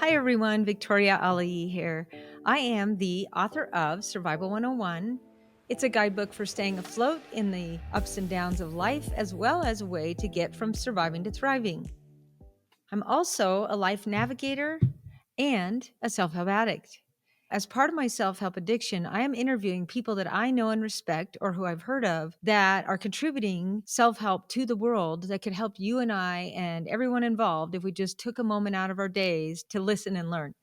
Hi, everyone. Victoria Alai here. I am the author of Survival 101. It's a guidebook for staying afloat in the ups and downs of life, as well as a way to get from surviving to thriving. I'm also a life navigator and a self help addict. As part of my self help addiction, I am interviewing people that I know and respect or who I've heard of that are contributing self help to the world that could help you and I and everyone involved if we just took a moment out of our days to listen and learn.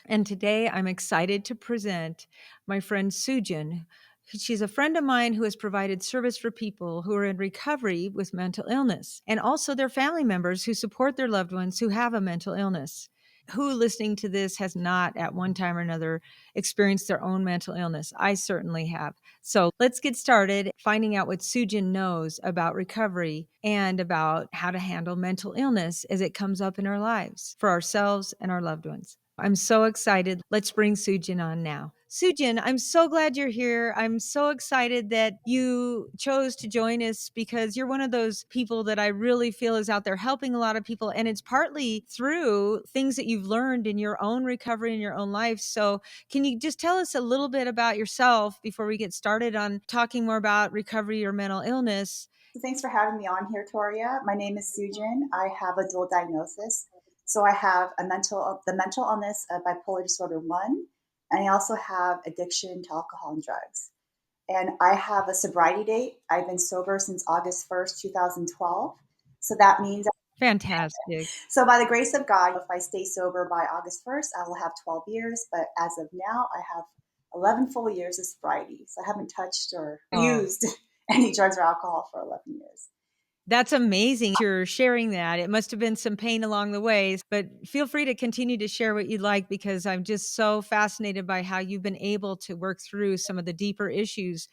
And today I'm excited to present my friend Sujin. She's a friend of mine who has provided service for people who are in recovery with mental illness and also their family members who support their loved ones who have a mental illness. Who listening to this has not at one time or another experienced their own mental illness? I certainly have. So let's get started finding out what Sujin knows about recovery and about how to handle mental illness as it comes up in our lives for ourselves and our loved ones. I'm so excited. Let's bring Sujin on now. Sujin, I'm so glad you're here. I'm so excited that you chose to join us because you're one of those people that I really feel is out there helping a lot of people. And it's partly through things that you've learned in your own recovery in your own life. So, can you just tell us a little bit about yourself before we get started on talking more about recovery or mental illness? So thanks for having me on here, Toria. My name is Sujin. I have a dual diagnosis. So I have the mental illness of bipolar disorder 1, and I also have addiction to alcohol and drugs. And I have a sobriety date. I've been sober since August 1st, 2012. So that means, Fantastic. so by the grace of God, if I stay sober by August 1st, I will have 12 years. But as of now, I have 11 full years of sobriety. So I haven't touched or Oh, used any drugs or alcohol for 11 years. that's amazing. You're sharing that. It must have been some pain along the ways, but feel free to continue to share what you'd like because I'm just so fascinated by how you've been able to work through some of the deeper issues.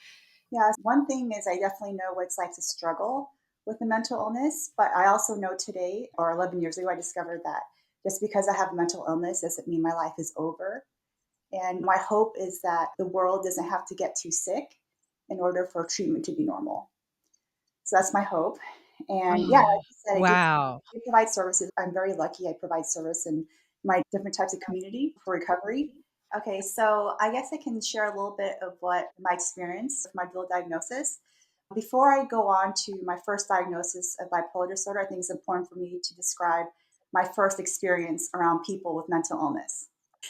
Yeah, one thing is I definitely know what it's like to struggle with a mental illness, but I also know today, or 11 years ago, I discovered that just because I have a mental illness doesn't mean my life is over. And my hope is that the world doesn't have to get too sick in order for treatment to be normal. So that's my hope. And yeah, Oh, like you said, wow. I provide services. I'm very lucky. I provide service in my different types of community for recovery. Okay, so I guess I can share a little bit of what my experience with my dual diagnosis. Before I go on to my first diagnosis of bipolar disorder, I think it's important for me to describe my first experience around people with mental illness.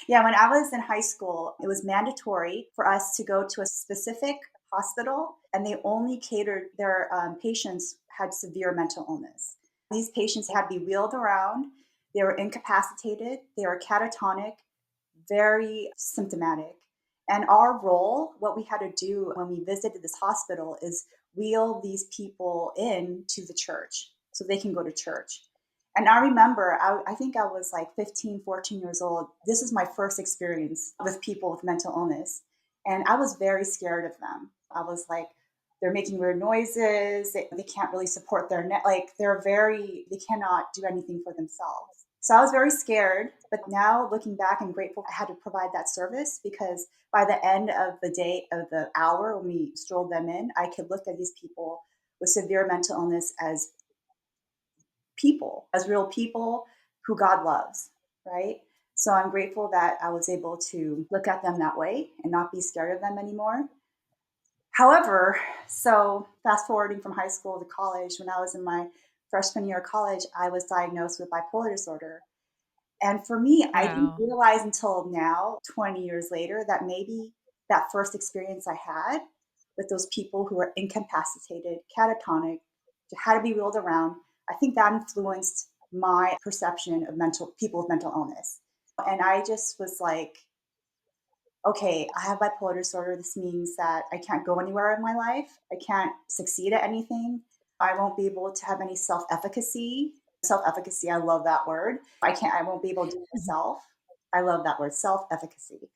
Yeah, when I was in high school, it was mandatory for us to go to a specific hospital, and they only catered their patients had severe mental illness. These patients had to be wheeled around, they were incapacitated, they were catatonic, very symptomatic. And our role, what we had to do when we visited this hospital, is wheel these people in to the church so they can go to church. And I remember, I think I was like 15, 14 years old. This is my first experience with people with mental illness. And I was very scared of them. I was like, they're making weird noises. They can't really support their neck. Like they cannot do anything for themselves. So I was very scared. But now looking back, I'm grateful I had to provide that service because by the end of the day, of the hour when we strolled them in, I could look at these people with severe mental illness as people, as real people who God loves, right? So I'm grateful that I was able to look at them that way and not be scared of them anymore. However, so fast forwarding from high school to college, when I was in my freshman year of college, I was diagnosed with bipolar disorder. And for me, I didn't Wow. realize until now, 20 years later, that maybe that first experience I had with those people who were incapacitated, catatonic, had to be wheeled around, I think that influenced my perception of mental people with mental illness. And I just was like, okay, I have bipolar disorder. This means that I can't go anywhere in my life. I can't succeed at anything. I won't be able to have any self efficacy. Self efficacy, I love that word. I won't be able to do it myself. I love that word, self efficacy.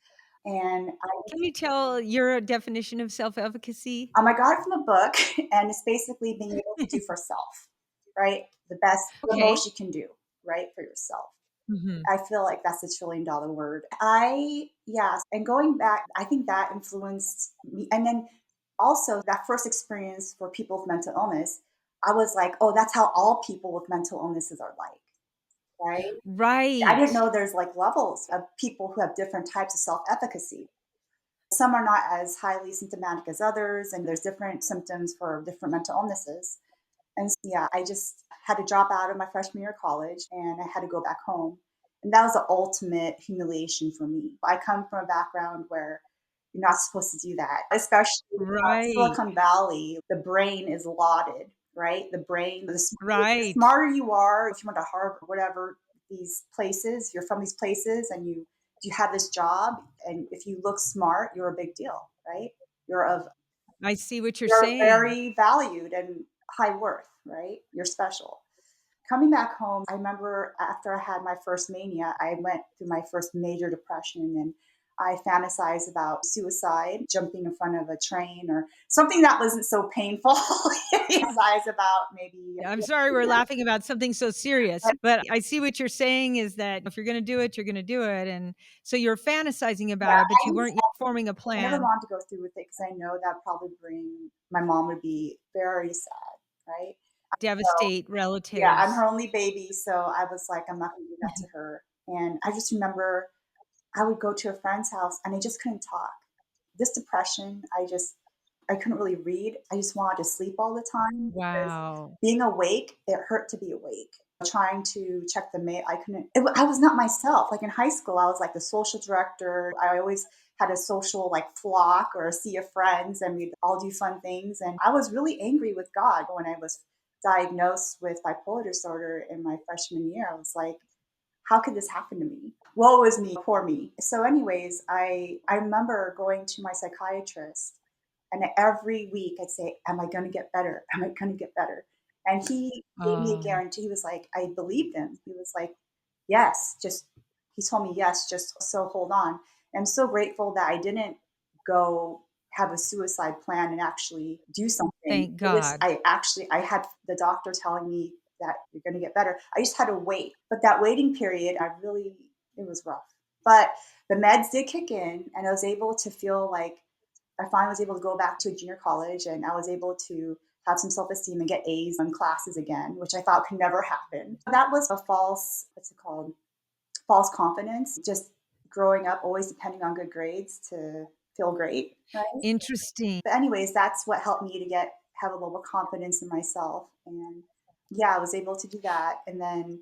And Can you tell your definition of self-efficacy? I got it from a book, and it's basically being able to do for self, right? The best, the Okay. most you can do, right, for yourself. Mhm. I feel like that's $1 trillion word. Yes. And going back, I think that influenced me. And then also that first experience for people with mental illness, I was like, oh, that's how all people with mental illnesses are like. right? I didn't Right. know there's like levels of people who have different types of self-efficacy. Some are not as highly symptomatic as others, and there's different symptoms for different mental illnesses. And yeah, I just had to drop out of my freshman year of college and I had to go back home. And that was the ultimate humiliation for me. I come from a background where you're not supposed to do that, especially Right. Silicon Valley. The brain is lauded, right? The brain, the Right. smarter you are, if you went to Harvard, whatever, these places, you're from these places and you have this job. And if you look smart, you're a big deal, right? You're of I see what you're you're saying. very valued and high worth, right? You're special. Coming back home, I remember after I had my first mania, I went through my first major depression and I fantasized about suicide, jumping in front of a train or something that wasn't so painful. Fantasize about maybe, I'm sorry we're laughing about something so serious, but but I see what you're saying is that if you're gonna do it, you're gonna do it, and so you're fantasizing yeah, about it, but you weren't yet forming a I never plan. wanted to go through with it because I know that probably bring my mom would be very sad, right? So Devastate yeah, I'm her relatives. only baby, so I was like, I'm not gonna do that to her. And I just remember I would go to a friend's house and I just couldn't talk. This depression, I couldn't really read. I just wanted to sleep all the time because Wow. being awake, it hurt to be awake. Trying to check the mail, I couldn't. I was not myself. Like in high school, I was like the social director. I always had a social like flock or a sea of friends, and we'd all do fun things. And I was really angry with God when I was diagnosed with bipolar disorder in my freshman year. I was like, how could this happen to me? Woe is me, poor me. So, anyways, I remember going to my psychiatrist, and every week I'd say, "Am I going to get better? Am I going to get better?" And he gave me a Oh, guarantee. He was like, I believed him. He was like, "Yes, just." He told me, "Yes, just so hold on." And I'm so grateful that I didn't go have a suicide plan and actually do something. thank It was God. I had the doctor telling me that you're going to get better. I just had to wait. But that waiting period, it was rough. But the meds did kick in, and I was able to feel like I finally was able to go back to a junior college, and I was able to have some self esteem and get A's in classes again, which I thought could never happen. That was a what's it called? False confidence. Just growing up, always depending on good grades to feel great. Right. Interesting. But anyways, that's what helped me to have a little more confidence in myself. And yeah, I was able to do that. And then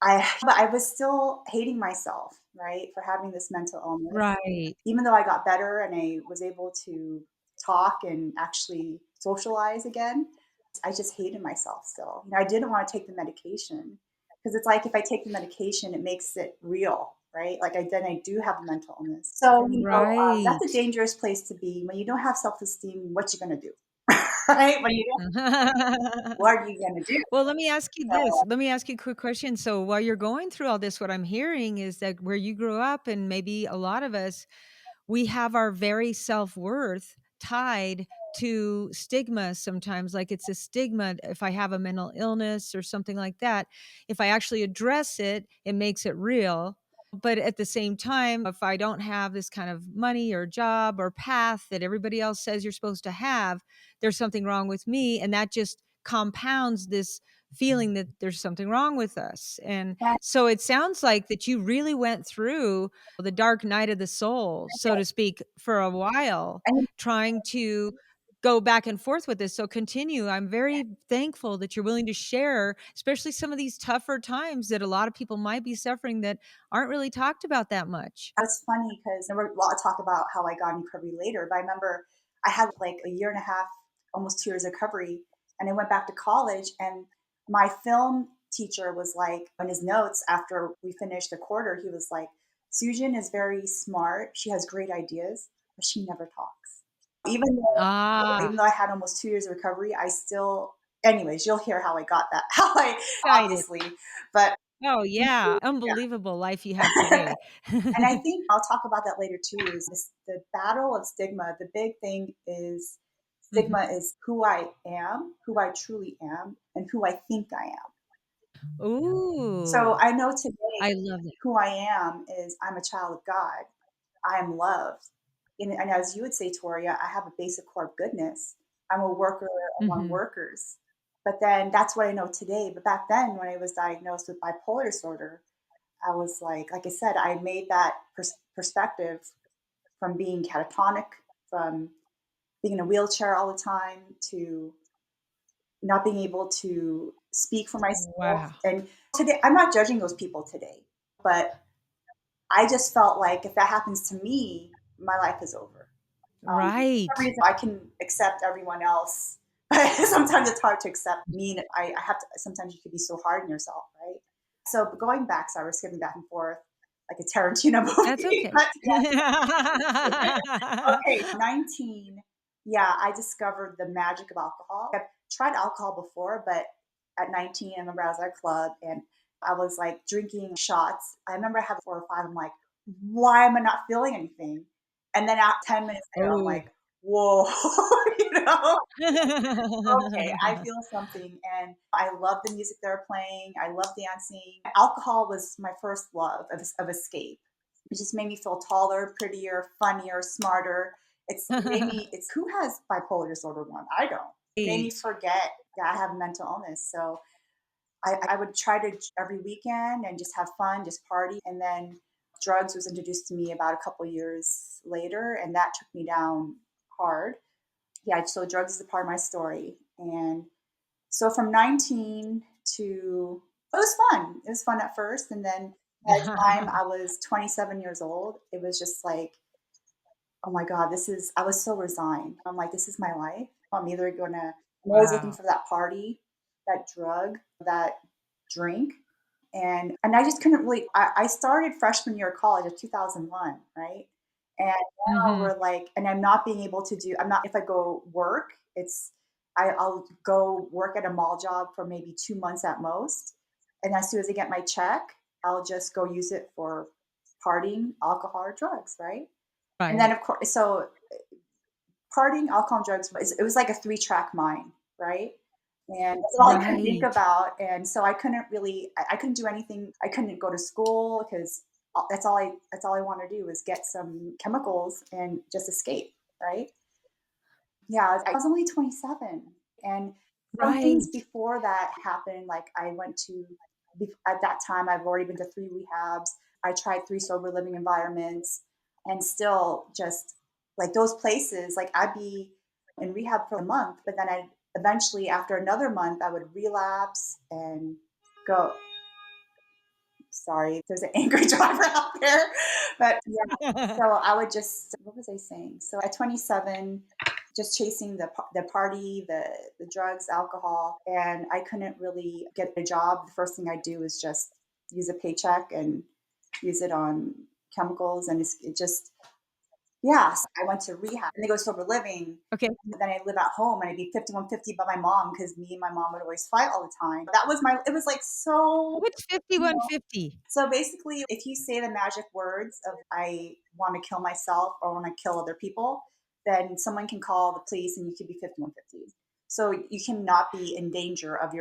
but I was still hating myself, right, for having this mental illness. Right. Even though I got better and I was able to talk and actually socialize again, I just hated myself still. I didn't want to take the medication because it's like if I take the medication, it makes it real, right? Like then I do have a mental illness. So that's a Right. dangerous place to be when you don't have self esteem. What you gonna do, right? When you don't, what are you gonna do? Well, let me ask you this. So Let me ask you a quick question. So, while you're going through all this, what I'm hearing is that where you grew up, and maybe a lot of us, we have our very self-worth tied to stigma sometimes. Like it's a stigma if I have a mental illness or something like that. If I actually address it, it makes it real. But at the same time, if I don't have this kind of money or job or path that everybody else says you're supposed to have, there's something wrong with me. And that just compounds this feeling that there's something wrong with us. And that, so it sounds like that you really went through the dark night of the soul, so to speak, for a while, and trying to go back and forth with this. So continue. I'm very thankful that you're willing to share, especially some of these tougher times that a lot of people might be suffering that aren't really talked about that much. it's funny because I'll talk about how I got in recovery later, but I remember I had like a year and a half, almost 2 years of recovery, and I went back to college, and my film teacher was like, in his notes after we finished the quarter, he was like, Sujin is very smart. She has great ideas, but she never talks. Even though, Ah, even though I had almost 2 years of recovery, I still, anyways, you'll hear how I got that, how I, excited. obviously, but Oh, yeah. yeah. Unbelievable life you have today. And I think I'll talk about that later too. Is the battle of stigma? The big thing is Mhm. stigma is who I am, who I truly am, and who I think I am. So Ooh, I know today I love that. who I am is I'm a child of God. I am loved. And as you would say, Toria, I have a basic core of goodness. I'm a worker among Mhm. workers. But then that's what I know today. But back then, when I was diagnosed with bipolar disorder, I was like I said, I made that perspective from being catatonic, from being in a wheelchair all the time, to not being able to speak for myself. Wow. And today, I'm not judging those people today, but I just felt like if that happens to me, my life is over. For some Right. reason, I can accept everyone else, but sometimes it's hard to accept me. And I have to. Sometimes you can be so hard on yourself, right? So, but going back, so I was skipping back and forth like a Tarantino That's movie. okay. But okay, 19. Yeah, I discovered the magic of alcohol. I've tried alcohol before, but at 19, I remember I was at a club and I was like drinking shots. I remember I had 4 or 5. I'm like, why am I not feeling anything? And then at 10 minutes later, I'm Oh. like, whoa, you know? Okay, I feel something, and I love the music they were playing. I love dancing. Alcohol was my first love of escape. It just made me feel taller, prettier, funnier, smarter. It made me. It's who has bipolar disorder one? I don't. It made me Right. forget that I have mental illness. So I would try to every weekend and just have fun, just party, and then drugs was introduced to me about a couple years later, and that took me down hard. Yeah, so drugs is a part of my story. And so from 19 to, it was fun. It was fun at first. And then by the time I was 27 years old, it was just like, oh my God, I was so resigned. I'm like, this is my life. I'm either going to, I'm always looking Wow. for that party, that drug, that drink. And I just couldn't really, I started freshman year of college of 2001, right? And now Mhm. we're like, and I'm not being able to do, I'm not, if I go work, I'll go work at a mall job for maybe 2 months at most. And as soon as I get my check, I'll just go use it for partying, alcohol, or drugs, right? And then, Right. of course, so partying, alcohol, and drugs, it was like a three-track mind, right? And that's all I could think Right. about. And so I couldn't really, I couldn't do anything. I couldn't go to school because that's all I want to do is get some chemicals and just escape, right? Yeah, I was only 27, and some things Right. before that happened, like I went to at that time, I've already been to 3 rehabs. I tried 3 sober living environments, and still just like those places, like I'd be in rehab for a month, but then I'd eventually after another month, I would relapse and go, sorry, there's an angry driver out there. But yeah, so I would just, what was I saying? So at 27, just chasing the party, the drugs, alcohol, and I couldn't really get a job. The first thing I do is just use a paycheck and use it on chemicals, and it just, yes, I went to rehab and they go sober living. Okay. Then I live at home and I'd be 5150 by my mom because me and my mom would always fight all the time. That was my, it was like so, What's you know, 5150? so basically, if you say the magic words of "I want to kill myself" or "want to kill other people," then someone can call the police and you could be 5150. So you cannot be in danger of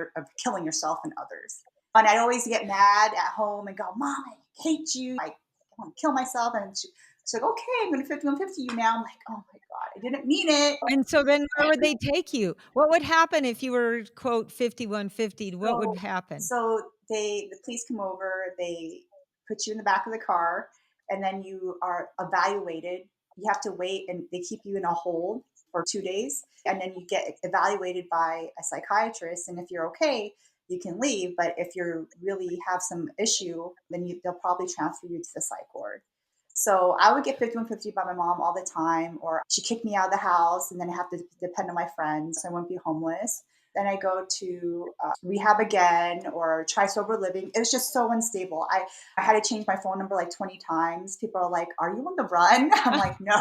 killing yourself and others. And I always get mad at home and go, "Mom, I hate you. I want to kill myself." And she's like, "Okay, I'm going to 5150 you now." I'm like, "Oh my God, I didn't mean it." And so then where would they take you? What would happen if you were, quote, 5150? What would So happen? so the police come over, they put you in the back of the car, and then you are evaluated. You have to wait, and they keep you in a hold for 2 days, and then you get evaluated by a psychiatrist, and if you're okay, you can leave, but if you really have some issue, then they'll probably transfer you to the psych ward. So I would get 5150 by my mom all the time, or she kicked me out of the house, and then I have to depend on my friends. So I won't be homeless. Then I go to rehab again or try sober living. It was just so unstable. I had to change my phone number like 20 times. People are like, "Are you on the run?" I'm like, "No."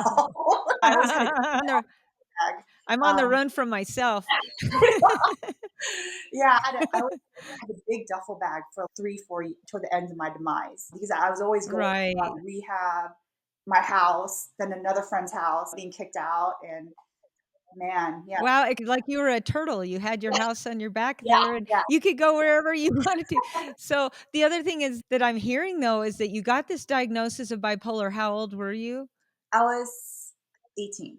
I always had a No, bag. I'm on the Um, run from myself. yeah, I always had a big duffel bag for 3, 4 toward the end of my demise because I was always going Right. from rehab, my house, then another friend's house, being kicked out, and man, yeah, Wow, like you were a turtle, you had your house on your back yeah, there, and yeah. you could go wherever you wanted to. So, the other thing is that I'm hearing, though, is that you got this diagnosis of bipolar. How old were you? I was 18.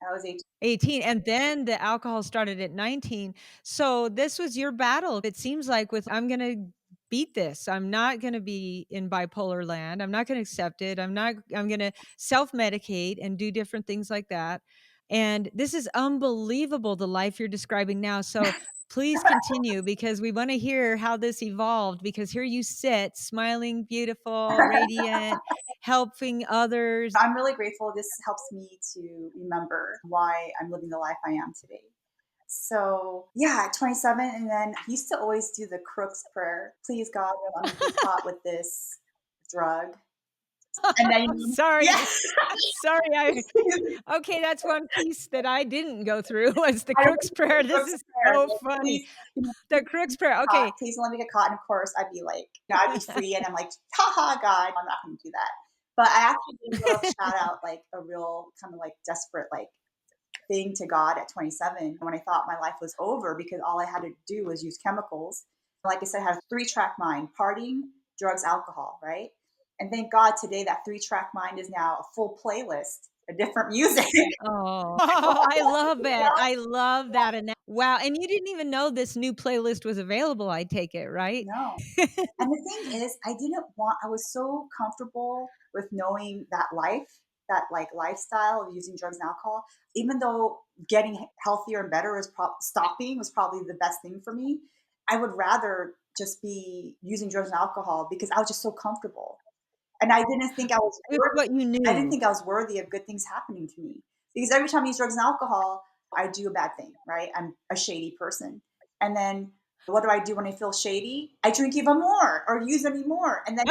I was 18. 18, and then the alcohol started at 19. So this was your battle. It seems like with I'm going to beat this. I'm not going to be in bipolar land. I'm not going to accept it. I'm going to self-medicate and do different things like that. And this is unbelievable the life you're describing now. So please continue because we want to hear how this evolved because here you sit smiling, beautiful, radiant, helping others. I'm really grateful. This helps me to remember why I'm living the life I am today. So yeah, at 27, and then I used to always do the Crook's prayer. Please God, don't let me get caught with this drug. And then yeah, Sorry. Sorry, I okay, that's one piece that I didn't go through was the I don't Crook's think it's prayer. the This Crook's is prayer. so Like, funny. please, you know, The Crook's prayer. caught. Okay. Please don't let me get caught. And of course, I'd be like, I'd be free, and I'm like, ha ha, God, I'm not going to do that. But I actually did a little shout out, like a real kind of like desperate, like thing to God at 27 when I thought my life was over because all I had to do was use chemicals. Like I said, I had a 3-track mind: partying, drugs, alcohol, right? And thank God today that 3-track mind is now a full playlist of different music. Oh, I love that. I love that wow, and you didn't even know this new playlist was available, I take it, right? No. And the thing is, I was so comfortable with knowing that life, that like lifestyle of using drugs and alcohol, even though getting healthier and better stopping was probably the best thing for me. I would rather just be using drugs and alcohol because I was just so comfortable. And With what you I didn't knew. think I was worthy of good things happening to me. Because every time I use drugs and alcohol, I do a bad thing, right? I'm a shady person. And then what do I do when I feel shady? I drink even more or use any more. And then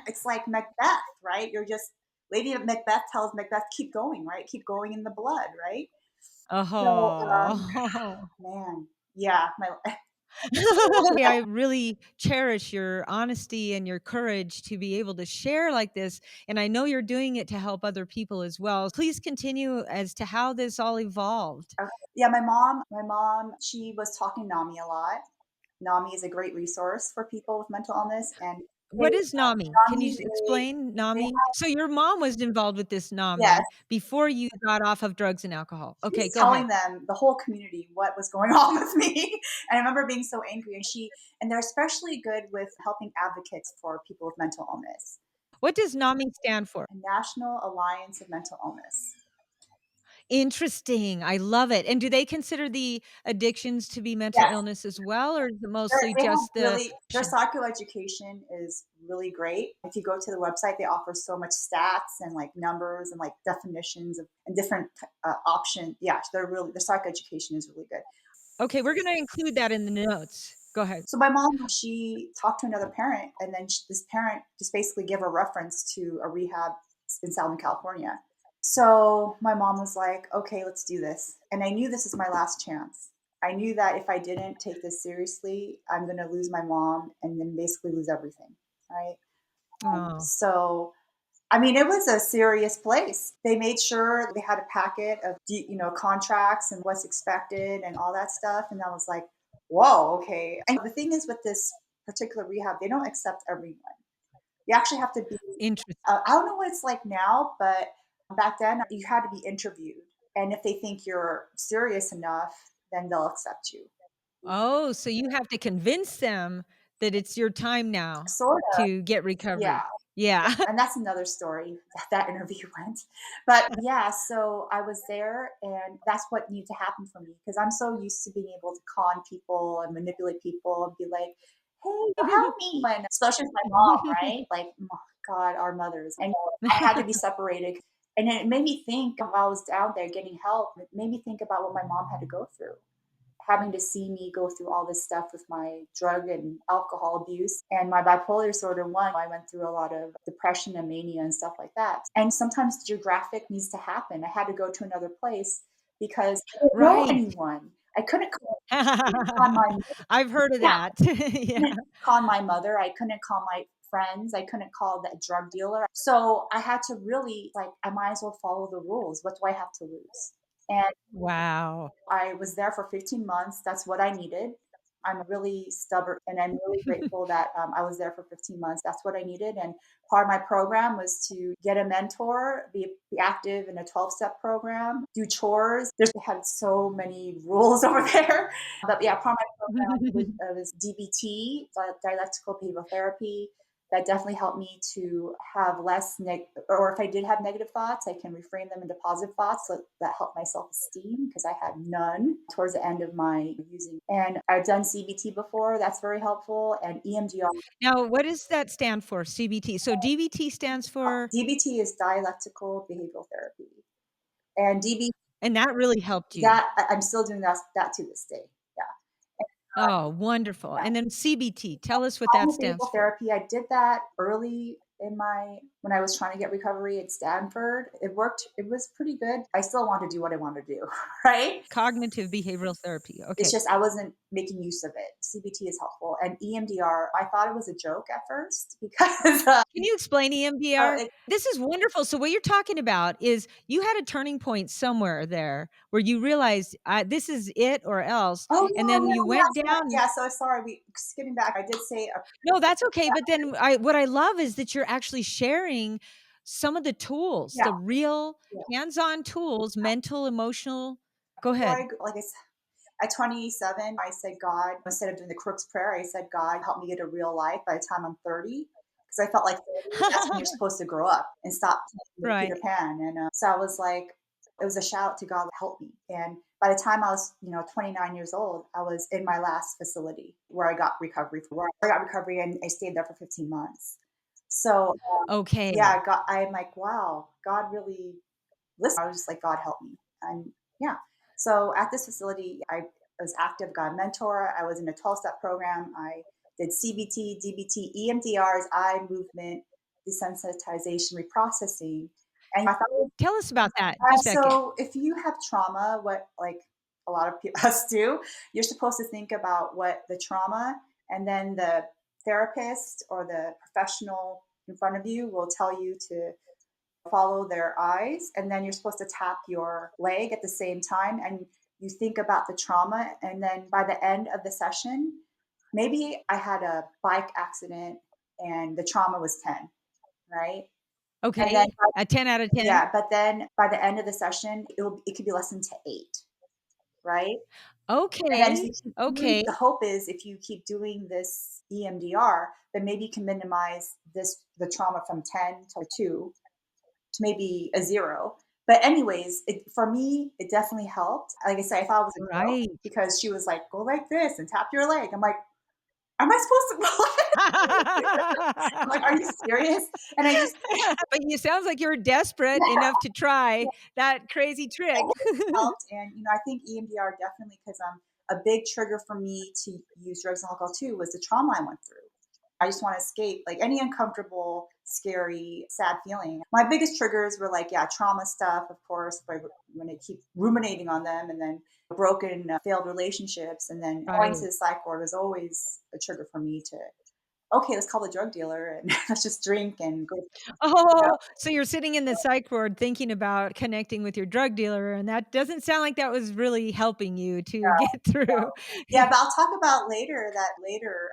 it's like Macbeth, right? You're just Lady of Macbeth tells Macbeth, keep going, right? Keep going in the blood, right? So Oh. man, yeah, my I really cherish your honesty and your courage to be able to share like this, and I know you're doing it to help other people as well. Please continue as to how this all evolved. yeah, my mom, she was talking NAMI a lot. NAMI is a great resource for people with mental illness, and What is NAMI? Can you NAMI explain they NAMI? So your mom was involved with this yes, NAMI before you got off of drugs and alcohol. she Okay, was go telling ahead. them, the whole community, what was going on with me. And I remember being so angry, and they're especially good with helping advocates for people with mental illness. What does NAMI stand for? National Alliance of Mental Illness. Interesting. I love it. And do they consider the addictions to be mental Yes, illness as well, or is it mostly they have just the their psychoeducation is really great. If you go to the website, they offer so much stats and like numbers and like definitions of and different options. Yeah, their psychoeducation is really good. Okay, we're gonna include that in the notes. Go ahead. So my mom, she talked to another parent, and then this parent just basically gave a reference to a rehab in Southern California. So my mom was like, "Okay, let's do this." And I knew this is my last chance. I knew that if I didn't take this seriously, I'm going to lose my mom and then basically lose everything, right? Oh, So I mean, it was a serious place. They made sure they had a packet of, contracts and what's expected and all that stuff. And I was like, whoa, okay. And the thing is with this particular rehab, they don't accept everyone. You actually have to be, interesting. I don't know what it's like now, but back then you had to be interviewed. And if they think you're serious enough, then they'll accept you. Oh, so you have to convince them that it's your time now Sort of. to get Yeah. recovery. Yeah. And that's another story that interview went. But yeah, so I was there, and that's what needed to happen for me because I'm so used to being able to con people and manipulate people and be like, hey, help me. And especially with my mom, right? Like, oh, God, our mothers. And I had to be separated. And it made me think while I was down there getting help, it made me think about what my mom had to go through, having to see me go through all this stuff with my drug and alcohol abuse and my bipolar disorder. One, I went through a lot of depression and mania and stuff like that. And sometimes geographic needs to happen. I had to go to another place because I didn't know Right. anyone. I couldn't call my I've heard of yeah, that. I Yeah. couldn't call my mother. I couldn't call my friends. I couldn't call that drug dealer. So I had to really like I might as well follow the rules. What do I have to lose? And Wow. I was there for 15 months. That's what I needed. I'm really stubborn, and I'm really grateful that I was there for 15 months. That's what I needed. And part of my program was to get a mentor, be active in a 12-step program, do chores. They had so many rules over there. But yeah, part of my program was DBT, dialectical behavioral therapy. That definitely helped me to have less or if I did have negative thoughts, I can reframe them into positive thoughts. So that helped my self-esteem because I had none towards the end of my using. And I've done CBT before. That's very helpful. And EMDR. Now, what does that stand for, CBT? So DBT stands for, DBT is dialectical behavioral therapy. And DB and that really helped you. that I'm still doing that to this day. Yeah. Oh, wonderful. Yeah. And then CBT, tell us what that Cognitive stands behavioral for. therapy, I did that early in my when I was trying to get recovery at Stanford. It worked. It was pretty good. I still want to do what I want to do, right? Cognitive behavioral therapy. It's Okay. just I wasn't making use of it. CBT is helpful, and EMDR. I thought it was a joke at first because Can you explain oh, EMDR? it, This is wonderful. So what you're talking about is you had a turning point somewhere there where you realized, this is it or else, oh and yeah, then you yeah, went yeah, down. yeah. So sorry, we skipping back. I did say No, that's okay, but then what I love is that you're actually sharing some of the tools, yeah, the real yeah. hands-on tools, mental, emotional. Go ahead. Like I said, at 27, I said, God, instead of doing the Crook's prayer, I said, God, help me get a real life by the time I'm 30. Because I felt like 30, that's when you're supposed to grow up and stop playing Right. Peter Pan. And so I was like, it was a shout out to God, help me. And by the time I was, 29 years old, I was in my last facility where I got recovery. Where I got recovery and I stayed there for 15 months. So Okay. yeah, God, I'm like, wow, God really listen. I was just like, God help me. And yeah. So at this facility, I was active, got a mentor. I was in a 12-step program. I did CBT, DBT, EMDRs, eye movement, desensitization, reprocessing. And I thought, Tell us about that just a second. so if you have trauma, what like a lot of us do, you're supposed to think about what the trauma, and then the therapist or the professional in front of you will tell you to follow their eyes, and then you're supposed to tap your leg at the same time, and you think about the trauma, and then by the end of the session, maybe I had a bike accident and the trauma was 10, right? And then Okay, a 10 out of 10? yeah, but then by the end of the session, it could be lessened to 8, right? And then if you Okay, keep doing, okay, the hope is if you keep doing this EMDR, then maybe you can minimize the trauma from 10 to 2 to maybe a 0. But anyways, for me, it definitely helped. Like I said, I thought it was a joke right. because she was like, "Go like this and tap your leg." I'm like, "Am I supposed to go like?" I'm like, "Are you serious?" And I just But you sounds like you're desperate yeah, enough to try yeah, that crazy trick. it helped. And I think EMDR definitely because a big trigger for me to use drugs and alcohol too was the trauma I went through. I just want to escape like any uncomfortable, scary, sad feeling. My biggest triggers were like, yeah, trauma stuff, of course, when I keep ruminating on them, and then broken, failed relationships, and then going to Right. the psych ward was always a trigger for me to, okay, let's call the drug dealer and let's just drink and go. Oh, so you're sitting in the psych ward thinking about connecting with your drug dealer, and that doesn't sound like that was really helping you to get through. Yeah, but I'll talk about later that later,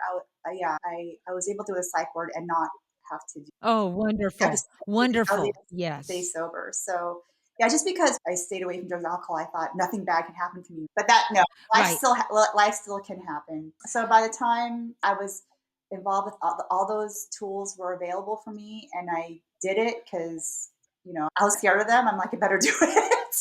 yeah, I was able to do a psych ward and not have to do Oh, yeah, just wonderful, I was wonderful. able to stay Yes. sober. So, yeah, just because I stayed away from drugs and alcohol, I thought nothing bad can happen to me. But that no, Right. life still can happen. So by the time I was involved with all those tools were available for me, and I did it because I was scared of them. I'm like, I better do it.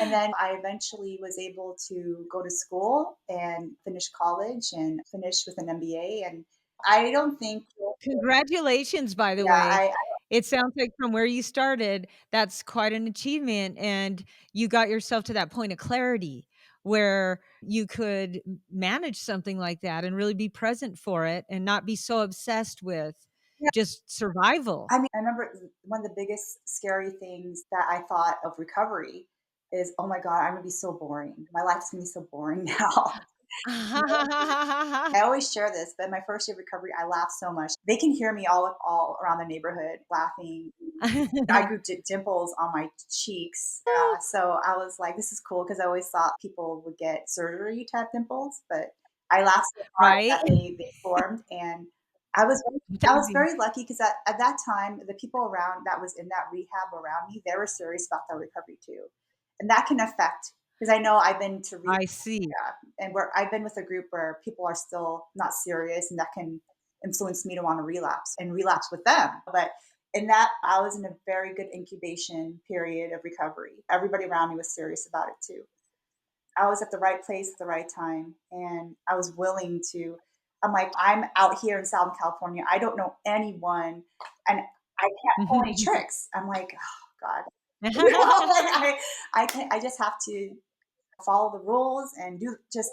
And then I eventually was able to go to school and finish college and finish with an MBA. And I don't think, Congratulations, by the yeah, way. It sounds like from where you started, that's quite an achievement, and you got yourself to that point of clarity where you could manage something like that and really be present for it and not be so obsessed with yeah, just survival. I mean, I remember one of the biggest scary things that I thought of recovery is, oh my God, I'm gonna be so boring. My life's gonna be so boring now. I always share this, but in my first day of recovery, I laughed so much. They can hear me all around the neighborhood laughing. I grew dimples on my cheeks. So I was like, this is cool because I always thought people would get surgery to have dimples, but I laughed so hard Right? that they formed. And I was I was Amazing. very lucky because at that time, the people around that was in that rehab around me, they were serious about their recovery too. And that can affect because I know I've been to rehab, I see. yeah, and where I've been with a group where people are still not serious, and that can influence me to want to relapse and relapse with them. But in that, I was in a very good incubation period of recovery. Everybody around me was serious about it too. I was at the right place at the right time, and I was willing to. I'm like, I'm out here in Southern California. I don't know anyone, and I can't pull any tricks. I'm like, oh God, like I just have to follow the rules and do just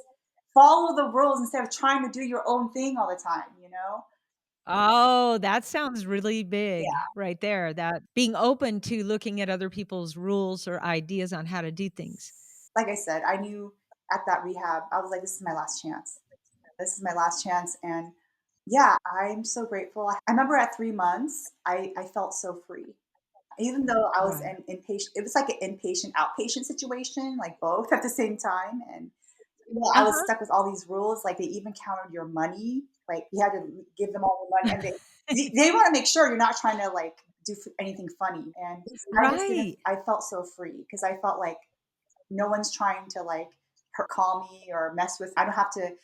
follow the rules instead of trying to do your own thing all the time. Oh, that sounds really Yeah. big right there, that being open to looking at other people's rules or ideas on how to do things. Like I said, I knew at that rehab, I was like, this is my last chance. This is my last chance. And yeah, I'm so grateful. I remember at 3 months, I felt so free. Even though I was Right. an inpatient, it was like an inpatient outpatient situation, like both at the same time. And I was Uh-huh. stuck with all these rules. Like they even counted your money. Like you had to give them all the money, and they want to make sure you're not trying to like do anything funny. And I just didn't. Right. I felt so free because I felt like no one's trying to like call me or mess with. I don't have to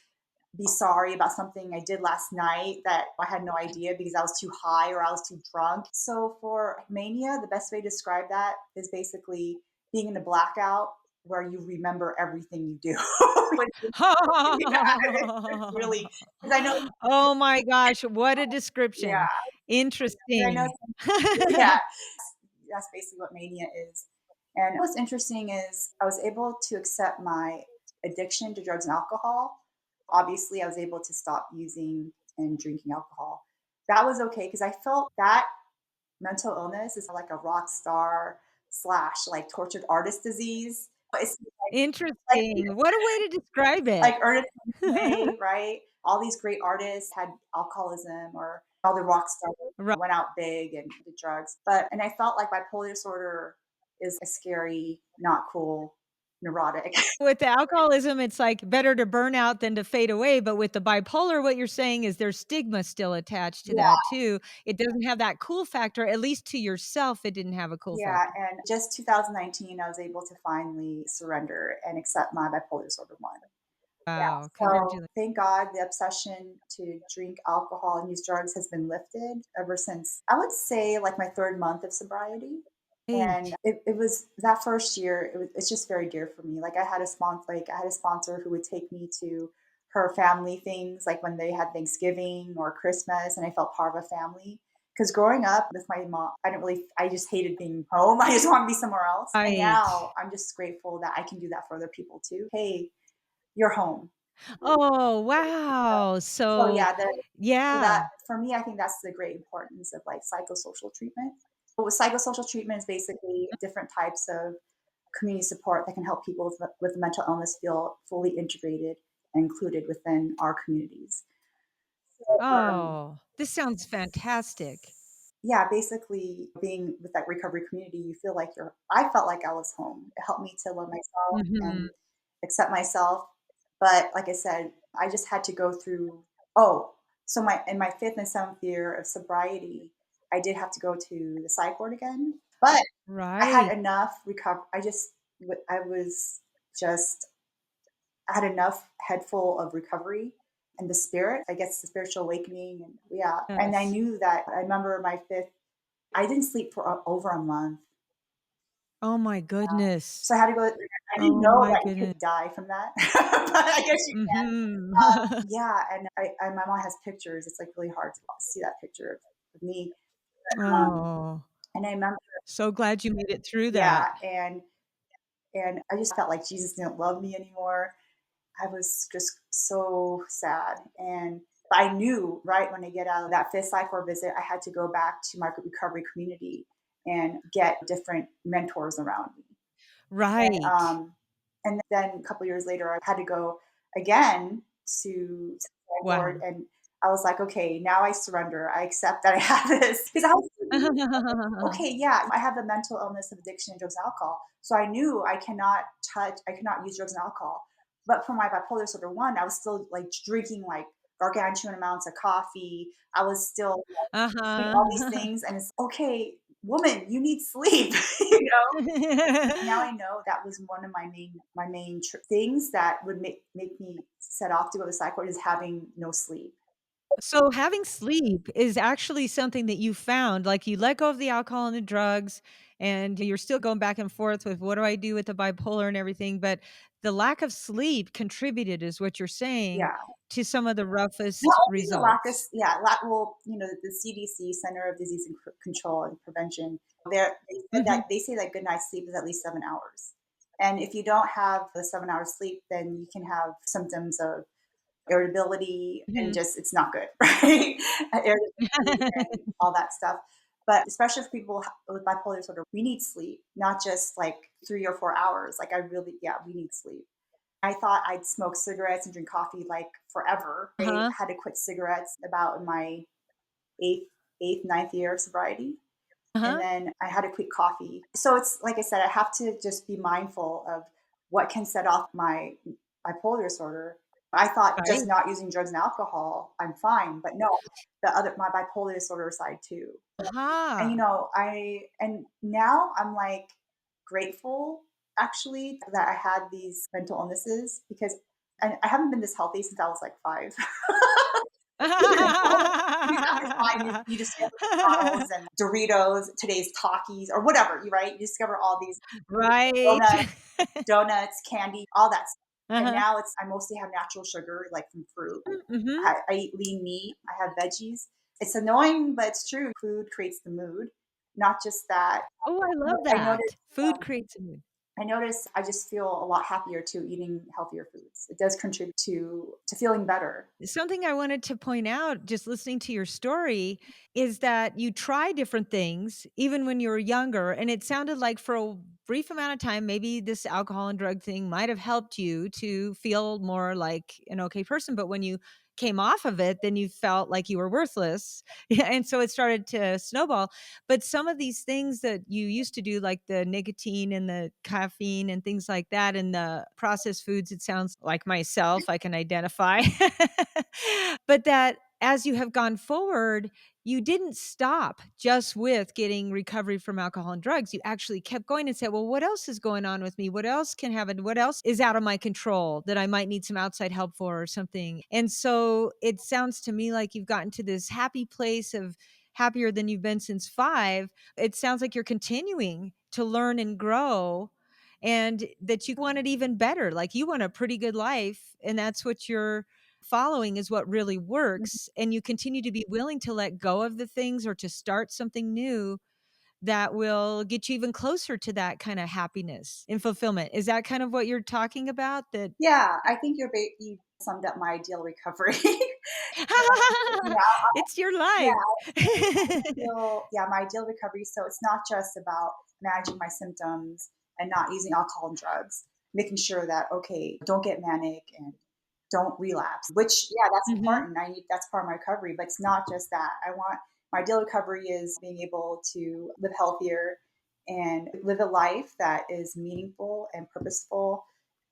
be sorry about something I did last night that I had no idea because I was too high or I was too drunk. So for mania, the best way to describe that is basically being in a blackout where you remember everything you do. Yeah, it's really because I know, Oh my gosh, what a yeah, description. 'cause I know, Interesting. yeah, that's basically what mania is. And what's interesting is I was able to accept my addiction to drugs and alcohol. Obviously, I was able to stop using and drinking alcohol. That was okay because I felt that mental illness is like a rock star slash like tortured artist disease. It's like Interesting. What a way to describe it. like Ernest Hemingway, right? All these great artists had alcoholism, or all the rock stars Right. went out big and did drugs. And I felt like bipolar disorder is a scary, not cool, neurotic. With the alcoholism, it's like better to burn out than to fade away, but with the bipolar, what you're saying is there's stigma still attached to Yeah, that too. It doesn't have that cool factor, at least to yourself, it didn't have a cool yeah. factor. And just 2019, I was able to finally surrender and accept my bipolar disorder one. Yeah. Wow, So congratulations. thank God the obsession to drink alcohol and use drugs has been lifted ever since I would say like my third month of sobriety. And it was that first year, it's just very dear for me. Like I had a sponsor who would take me to her family things, like when they had Thanksgiving or Christmas, and I felt part of a family. Because growing up with my mom, I just hated being home. I just want to be somewhere else. And Right. now I'm just grateful that I can do that for other people too. Hey, you're home. Oh, wow. So So yeah, so that yeah. for me, I think that's the great importance of like psychosocial treatment. But with psychosocial treatment is basically different types of community support that can help people with mental illness feel fully integrated and included within our communities. So, Oh, this sounds fantastic. yeah, basically being with that recovery community, you feel like I felt like I was home. It helped me to love myself Mhm. and accept myself. But like I said, I just had to go through, oh, so my in my fifth and seventh year of sobriety, I did have to go to the psych ward again. But I had Right. enough recover. I was just I had enough head full of recovery and the spirit, I guess the spiritual awakening. And yeah. And I Yes. knew that I remember my fifth, I didn't sleep for over a month. Oh my goodness. So I had to go, I didn't Oh know my that you goodness. could die from that. But I guess you can. Mhm. Yeah. And my mom has pictures. It's like really hard to see that picture of me. Um, Oh, and I remember, so glad you made it through that. yeah. And I just felt like Jesus didn't love me anymore. I was just so sad. And but I knew right when I get out of that fifth cycle visit, I had to go back to my recovery community and get different mentors around me. Right. And then a couple years later, I had to go again to the board, Wow. and I was like, okay, now I surrender. I accept that I have this because I was okay, yeah, I have the mental illness of addiction to drugs and alcohol. So I knew I could not use drugs and alcohol. But for my bipolar disorder one, I was still like drinking like gargantuan amounts of coffee. I was still doing all these Uh-huh. things, and it's okay, woman, you need sleep, you know? Now I know that was one of my main things that would make me set off to go to psych ward is having no sleep. So having sleep is actually something that you found, like, you let go of the alcohol and the drugs, and you're still going back and forth with, "What do I do with the bipolar and everything?" But the lack of sleep contributed, is what you're saying, Yeah. to some of the Not roughest only the lack of results. yeah, well, the CDC, Center of Disease and Control and Prevention, Mhm. they say that good night's sleep is at least 7 hours. And if you don't have the 7 hours sleep, then you can have symptoms of irritability and Mhm. just it's not good, right? Irritability and all that stuff. But especially for people with bipolar disorder, we need sleep, not just like 3 or 4 hours. Like I really yeah, we need sleep. I thought I'd smoke cigarettes and drink coffee like forever. I Uh-huh. had to quit cigarettes about in my eighth, ninth year of sobriety. And Uh-huh. then I had to quit coffee. So it's like I said, I have to just be mindful of what can set off my bipolar disorder. I thought just Right. not using drugs and alcohol, I'm fine. But no, my bipolar disorder side too. And Aha. and now I'm like grateful actually that I had these mental illnesses because and I haven't been this healthy since I was like 5. You know? Because after 5, you discover McDonald's and Doritos, today's Takis or whatever, you right? You discover all these Right. donuts, candy, all that stuff. And Uh-huh. now I mostly have natural sugar, like from fruit. Mhm. I eat lean meat. I have veggies. It's annoying, but it's true. Food creates the mood. Not just that. Oh, I love I noticed. that. Food Um, creates a mood. I notice I just feel a lot happier too eating healthier foods. It does contribute to feeling better. Something I wanted to point out, just listening to your story, is that you try different things even when you were younger, and it sounded like for a brief amount of time, maybe this alcohol and drug thing might have helped you to feel more like an okay person, but when you came off of it, then you felt like you were worthless, and so it started to snowball. But some of these things that you used to do, like the nicotine and the caffeine and things like that, and the processed foods, it sounds like myself, I can identify. But that as you have gone forward, you didn't stop just with getting recovery from alcohol and drugs. You actually kept going and said, well, what else is going on with me? What else can happen? What else is out of my control that I might need some outside help for or something? And so it sounds to me like you've gotten to this happy place of happier than you've been since 5. It sounds like you're continuing to learn and grow and that you want it even better. Like you want a pretty good life, and that's what you're following is what really works. And you continue to be willing to let go of the things or to start something new that will get you even closer to that kind of happiness and fulfillment. Is that kind of what you're talking about? That Yeah, I think you summed up my ideal recovery. Yeah, it's your yeah, life. yeah, my ideal recovery. So it's not just about managing my symptoms and not using alcohol and drugs, making sure that, okay, don't get manic and don't relapse, which, yeah, that's Mhm. important. That's part of my recovery, but it's not just that. My ideal recovery is being able to live healthier and live a life that is meaningful and purposeful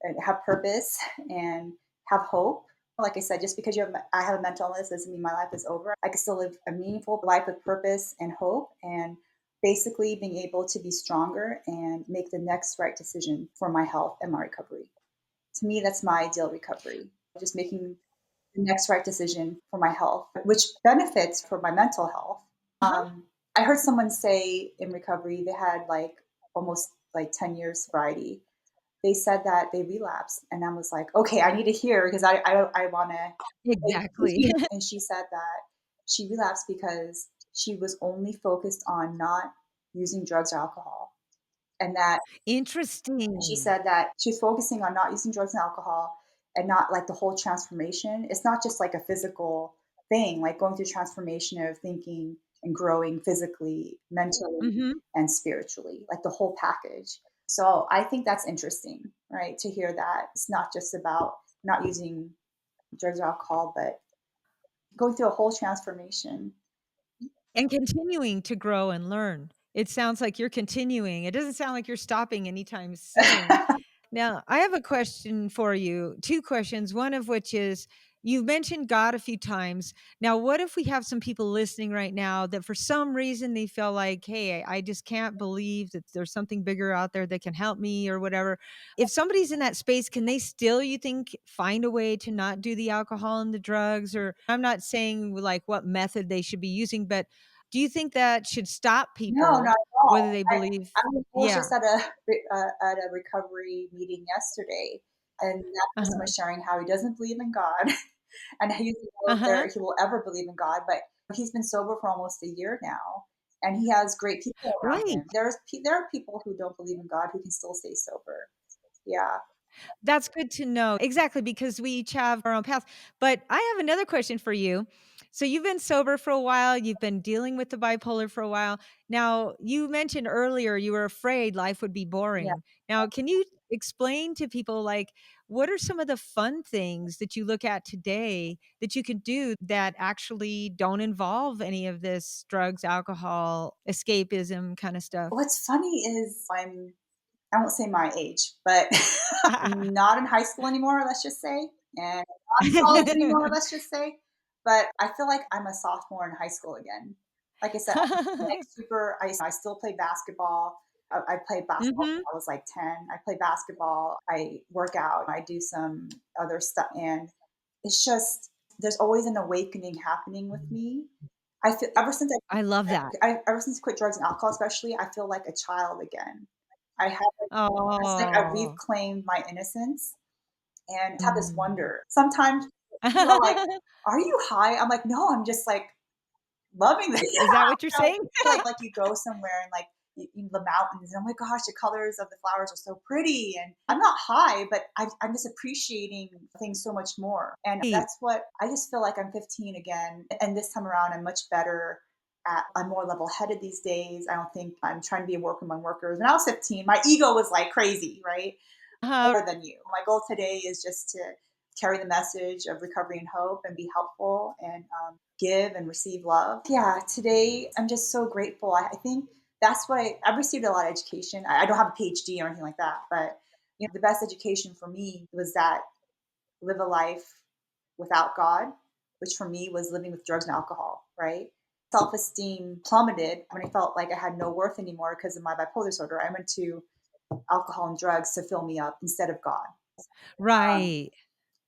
and have purpose and have hope. Like I said, just because I have a mental illness doesn't mean my life is over. I can still live a meaningful life with purpose and hope, and basically being able to be stronger and make the next right decision for my health and my recovery. To me, that's my ideal recovery. Just making the next right decision for my health, which benefits for my mental health. Uh-huh. I heard someone say in recovery they had like almost like 10 years sobriety. They said that they relapsed, and I was like, okay, I need to hear because I want to. Exactly. And she said that she relapsed because she was only focused on not using drugs or alcohol, and that she Interesting. said that she's focusing on not using drugs and alcohol and not like the whole transformation. It's not just like a physical thing, like going through transformation of thinking and growing physically, mentally, Mhm. and spiritually, like the whole package. So I think that's interesting, right? To hear that it's not just about not using drugs or alcohol, but going through a whole transformation. And continuing to grow and learn. It sounds like you're continuing. It doesn't sound like you're stopping anytime soon. Now, I have a question for you, 2 questions, one of which is, you've mentioned God a few times. Now, what if we have some people listening right now that for some reason they feel like, "Hey, I just can't believe that there's something bigger out there that can help me," or whatever. If somebody's in that space, can they still, you think, find a way to not do the alcohol and the drugs? Or I'm not saying, like, what method they should be using, but do you think that should stop No, not people at whether all. they I believe? I was Yeah. just at a recovery meeting yesterday, and that person Uh-huh. was sharing how he doesn't believe in God, and he doesn't know if Uh-huh. he will ever believe in God, but he's been sober for almost a year now, and he has great people around Right. him. There are people who don't believe in God who can still stay sober. Yeah. That's good to know. Exactly, because we each have our own path. But I have another question for you. So you've been sober for a while, you've been dealing with the bipolar for a while. Now, you mentioned earlier you were afraid life would be Yeah. boring. Now, can you explain to people, like, what are some of the fun things that you look at today that you can do that actually don't involve any of this drugs, alcohol, escapism kind of stuff? What's funny is I won't say my age, but I'm not in high school anymore, let's just say, and not in college anymore, let's just say. But I feel like I'm a sophomore in high school again. Like I said, I'm like super. I still play basketball. I played basketball Mhm. since I was like 10. I play basketball. I work out. I do some other stuff, and it's just there's always an awakening happening with me. I feel I love that. ever since I quit drugs and alcohol, especially, I feel like a child again. I have it's like I Oh. reclaimed my innocence and have this Mm. wonder. Sometimes people are like, "Are you high?" I'm like, "No, I'm just, like, loving this." Is that what you're Yeah, saying? like, you go somewhere and, like, the mountains, and, "Oh my gosh, the colors of the flowers are so pretty," and I'm not high, but I'm just appreciating things so much more, and Right. that's what I just feel like I'm 15 again, and this time around, I'm much better I'm more level-headed these days. I don't think I'm trying to be a worker among workers. When I was 15, my ego was, like, crazy, right? Uh-huh. More than you. My goal today is just to carry the message of recovery and hope and be helpful and give and receive love. Yeah, today I'm just so grateful. I think that's what I've received a lot of education. I don't have a PhD or anything like that, but the best education for me was that live a life without God, which for me was living with drugs and alcohol, right? Self esteem plummeted when I felt like I had no worth anymore because of my bipolar disorder. I went to alcohol and drugs to fill me up instead of God. Um, Right.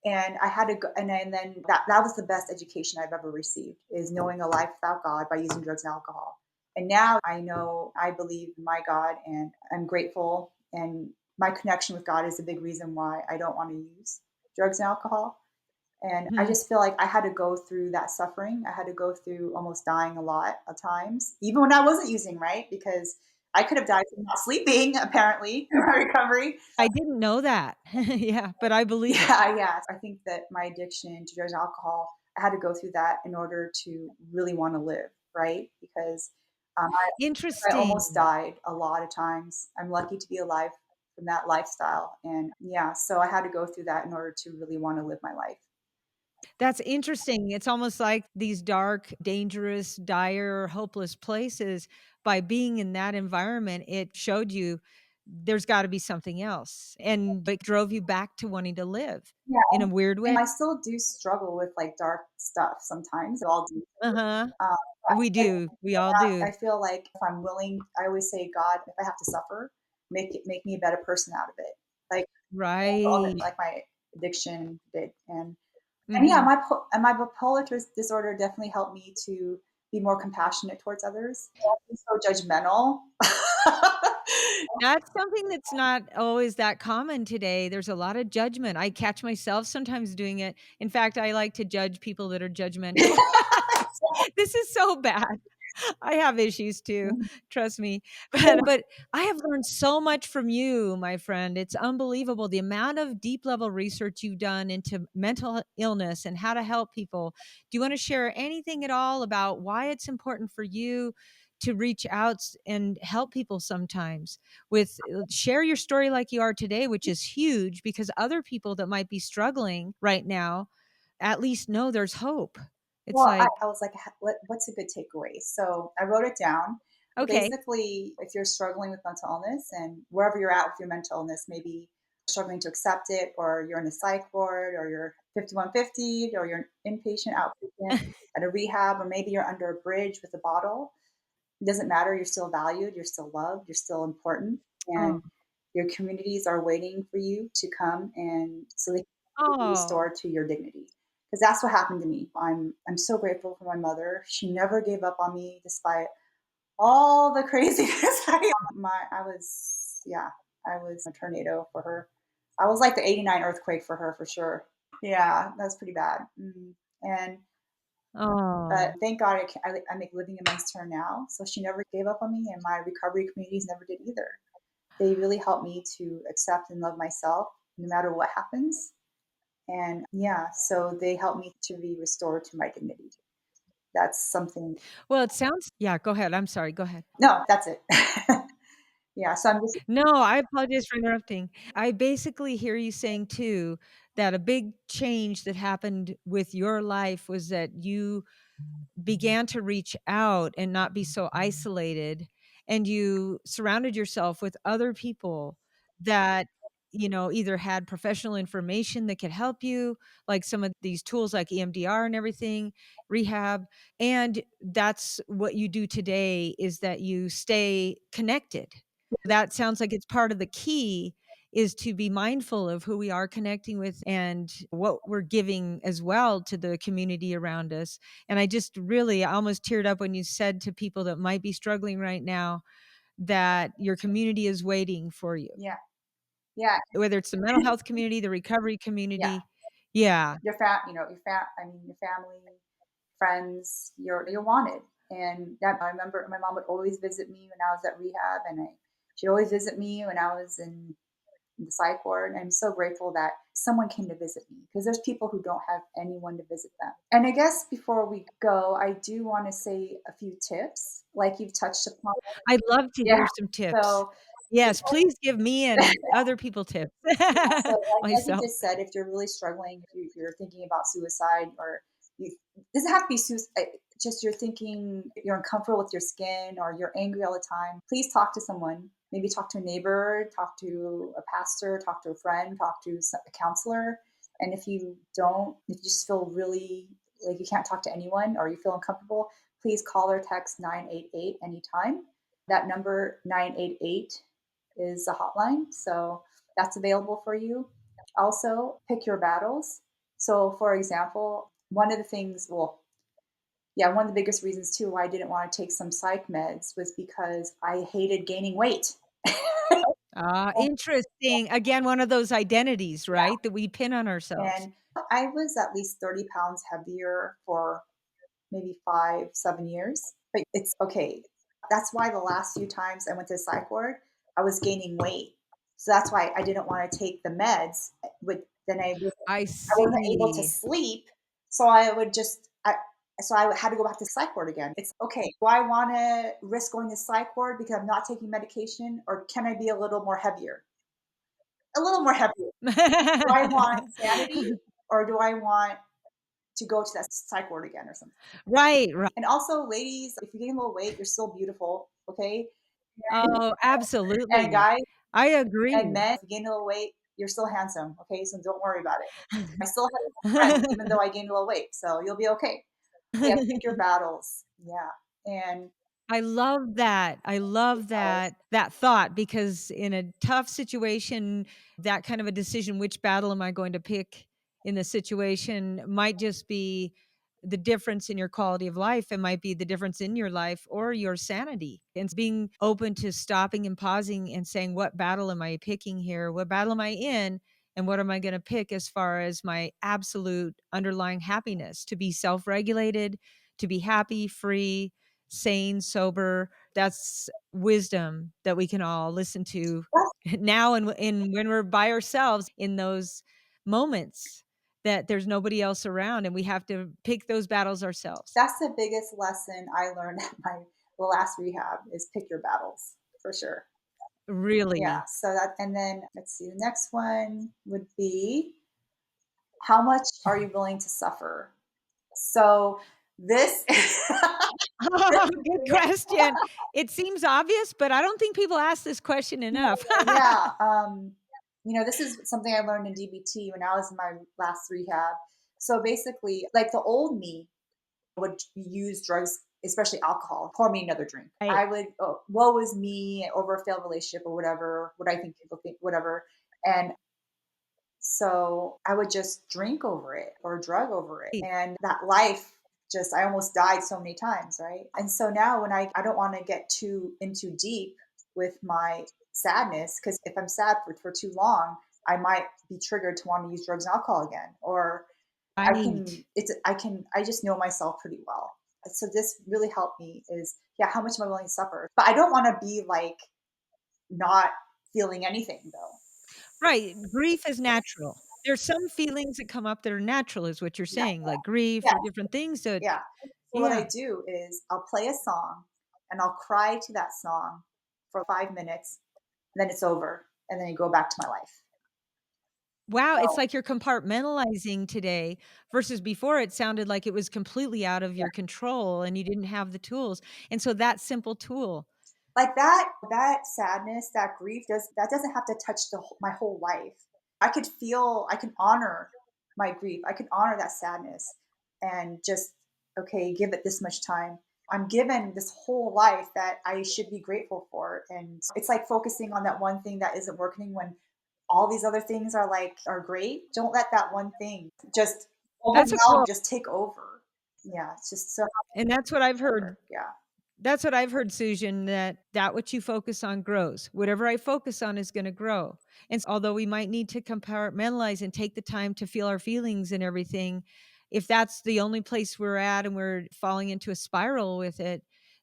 and I had to go, and then that was the best education I've ever received is knowing a life without God by using drugs and alcohol. And now I know I believe in my God, and I'm grateful. And my connection with God is a big reason why I don't want to use drugs and alcohol. And I Mhm. just feel like I had to go through that suffering. I had to go through almost dying a lot of times, even when I wasn't using, right? Because I could have died from not sleeping, apparently, in my recovery. I didn't know that. Yeah, but I believe it. Yeah. I think that my addiction to drugs and alcohol, I had to go through that in order to really want to live, right? Because I almost Interesting. died a lot of times. I'm lucky to be alive from that lifestyle. And yeah, so I had to go through that in order to really want to live my life. That's interesting. It's almost like these dark, dangerous, dire, hopeless places, by being in that environment, it showed you there's gotta be something else, and it drove you back to wanting to live Yeah. in a weird And way. I still do struggle with like dark stuff sometimes. We all do. Uh-huh. Um, We but do. We all do. I feel like if I'm willing, I always say, God, if I have to suffer, make me a better person out of it. Like Right. like my addiction did. And yeah, Mhm. my bipolar disorder definitely helped me to be more compassionate towards others. Don't be so judgmental. That's something that's not always that common today. There's a lot of judgment. I catch myself sometimes doing it. In fact, I like to judge people that are judgmental. This is so bad. I have issues too, trust me. But I have learned so much from you, my friend. It's unbelievable the amount of deep level research you've done into mental illness and how to help people. Do you want to share anything at all about why it's important for you to reach out and help people sometimes with share your story like you are today, which is huge because other people that might be struggling right now at least know there's hope. It's Well, like, I was like, What's a good takeaway?" So I wrote it down. okay. Basically, if you're struggling with mental illness and wherever you're at with your mental illness, maybe struggling to accept it, or you're in a psych ward, or you're 5150, or you're an inpatient, outpatient at a rehab, or maybe you're under a bridge with a bottle. It doesn't matter. You're still valued. You're still loved. You're still important. Oh, And your communities are waiting for you to come and so they can be oh, restored to your dignity. Because that's what happened to me. I'm so grateful for my mother. She never gave up on me despite all the craziness. I was, yeah, I was a tornado for her. I was like the '89 earthquake for her, for sure. Yeah, that's pretty bad. And oh. but thank God I make living amends to her now. So she never gave up on me, and my recovery communities never did either. They really helped me to accept and love myself no matter what happens. And yeah, so they helped me to be restored to my dignity. That's something. Well, it sounds, yeah, go ahead. I'm sorry. Go ahead. No, that's it. Yeah, so I'm just, No, I apologize for interrupting. I basically hear you saying too that a big change that happened with your life was that you began to reach out and not be so isolated, and you surrounded yourself with other people that either had professional information that could help you, like some of these tools like EMDR and everything, rehab. And that's what you do today, is that you stay connected. That sounds like it's part of the key, is to be mindful of who we are connecting with and what we're giving as well to the community around us. And I just really, I almost teared up when you said to people that might be struggling right now that your community is waiting for you, yeah, yeah, whether it's the mental health community, the recovery yeah. community. Yeah. I mean, your family, friends, you're wanted. And that I remember my mom would always visit me when I was at rehab, and she'd always visit me when I was in the psych ward. And I'm so grateful that someone came to visit me because there's people who don't have anyone to visit them. And I guess before we go, I do want to say a few tips, like you've touched upon. I'd love to Yeah. hear some tips. So, Yes, please give me and other people tips. yeah, so like you Myself. just said, if you're really struggling, if you're thinking about suicide, or you doesn't have to be suicide, just you're thinking you're uncomfortable with your skin or you're angry all the time, please talk to someone. Maybe talk to a neighbor, talk to a pastor, talk to a friend, talk to a counselor. And if you don't, if you just feel really like you can't talk to anyone or you feel uncomfortable, please call or text 988 anytime. That number 988 is a hotline. So that's available for you. Also, pick your battles. So, for example, one of the things, well, yeah, one of the biggest reasons too why I didn't want to take some psych meds was because I hated gaining weight. Ah, interesting. Again, one of those identities, right, that we pin on ourselves. And I was at least 30 pounds heavier for maybe 5, 7 years. But it's okay. That's why the last few times I went to the psych ward, I was gaining weight. So that's why I didn't want to take the meds. With then I I wasn't able to see. sleep, so I would just so I had to go back to psych ward again. It's okay. Do I want to risk going to psych ward because I'm not taking medication, or can I be a little more heavier? A little more heavier. Do I want sanity, or do I want to go to that psych ward again or something? Right, right. And also, ladies, if you gain a little weight, you're still beautiful. Okay. And, Oh, and absolutely. guys I and agree. men, if you gain a little weight, you're still handsome. Okay. So don't worry about it. I still have friends, even though I gained a little weight. So you'll be okay. Yeah. Pick your battles. Yeah. And I love that. I love because that thought, because in a tough situation, that kind of a decision, which battle am I going to pick in the situation, might just be the difference in your quality of life. It might be the difference in your life or your sanity. And being open to stopping and pausing and saying, what battle am I picking here? What battle am I in? And what am I going to pick as far as my absolute underlying happiness, to be self regulated, to be happy, free, sane, sober. That's wisdom that we can all listen to that's now, and when we're by ourselves in those moments that there's nobody else around and we have to pick those battles ourselves. that's the biggest lesson I learned at my the last rehab is pick your battles for sure. Yeah. Really? So that, and then let's see, the next one would be how much are you willing to suffer? So this, Good question. It seems obvious, but I don't think people ask this question enough. yeah, this is something I learned in DBT when I was in my last rehab. So basically, like the old me would use drugs, especially alcohol, pour me another drink. Right. I would, oh, woe is me over a failed relationship or whatever, what I think people think, whatever. And so I would just drink over it or drug over it. And that life just, I almost died so many times, right? And so now when I don't want to get too into deep with my sadness, because if I'm sad for too long, I might be triggered to want to use drugs and alcohol again. Or Right. I just know myself pretty well. So this really helped me is, yeah, how much am I willing to suffer? But I don't want to be like not feeling anything though. Right, grief is natural. There's some feelings that come up that are natural is what you're Yeah. saying, like grief Yeah. or different things that Yeah. So what I yeah. do is I'll play a song and I'll cry to that song for 5 minutes, and then it's over, and then I go back to my life. Wow, it's So like you're compartmentalizing today versus before it sounded like it was completely out of yeah, your control and you didn't have the tools, and so that simple tool like that sadness, that grief doesn't have to touch my whole life. I can honor my grief. I can honor that sadness and just okay, give it this much time. I'm given this whole life that I should be grateful for. And it's like focusing on that one thing that isn't working when all these other things are great. Don't let that one thing just that's a overwhelm, quote, just take over. Yeah, it's just so and that's what I've heard. yeah. That's what I've heard, Susan, that what you focus on grows. Whatever I focus on is gonna grow. And although we might need to compartmentalize and take the time to feel our feelings and everything, if that's the only place we're at and we're falling into a spiral with it,